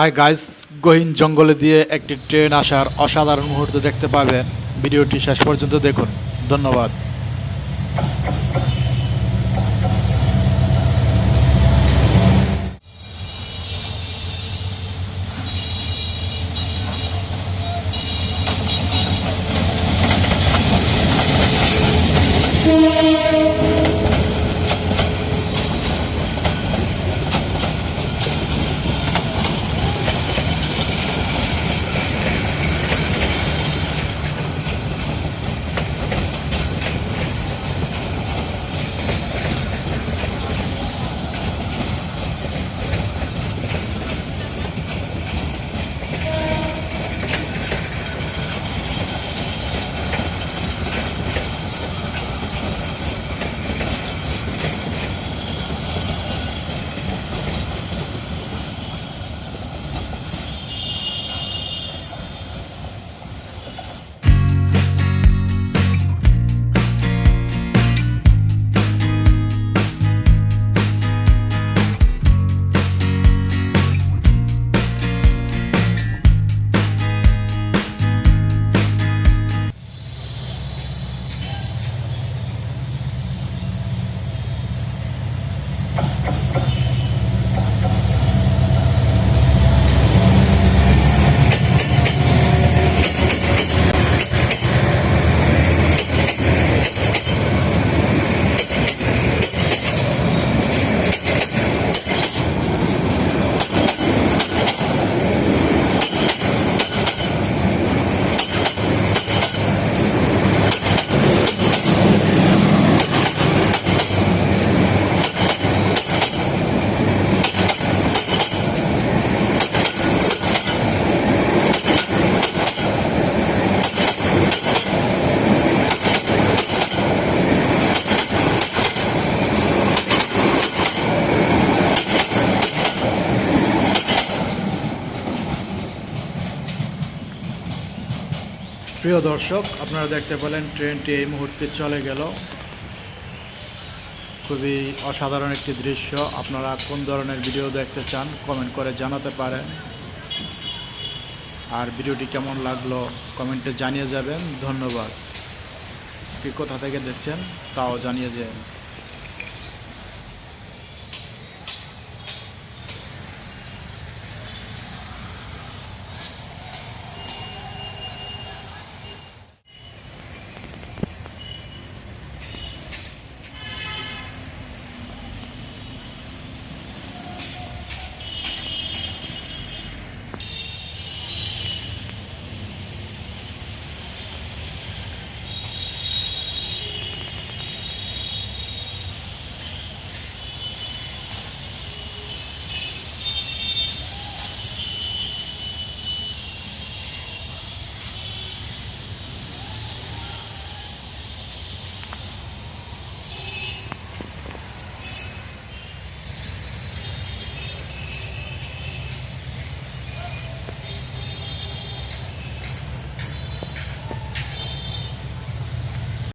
Hi guys, গহীন জঙ্গলে দিয়ে একটি ট্রেন আসার অসাধারণ মুহূর্ত দেখতে পাবেন। ভিডিওটি শেষ পর্যন্ত দেখুন। ধন্যবাদ। প্রিয় দর্শক, আপনারা দেখতে পেলেন ট্রেনটি এই মুহূর্তে চলে গেল। খুবই অসাধারণ একটি দৃশ্য। আপনারা কোন ধরনের ভিডিও দেখতে চান কমেন্ট করে জানাতে পারেন। আর ভিডিওটি কেমন লাগলো কমেন্টে জানিয়ে যাবেন। ধন্যবাদ। কি কোথা থেকে দেখছেন তাও জানিয়ে যাবেন।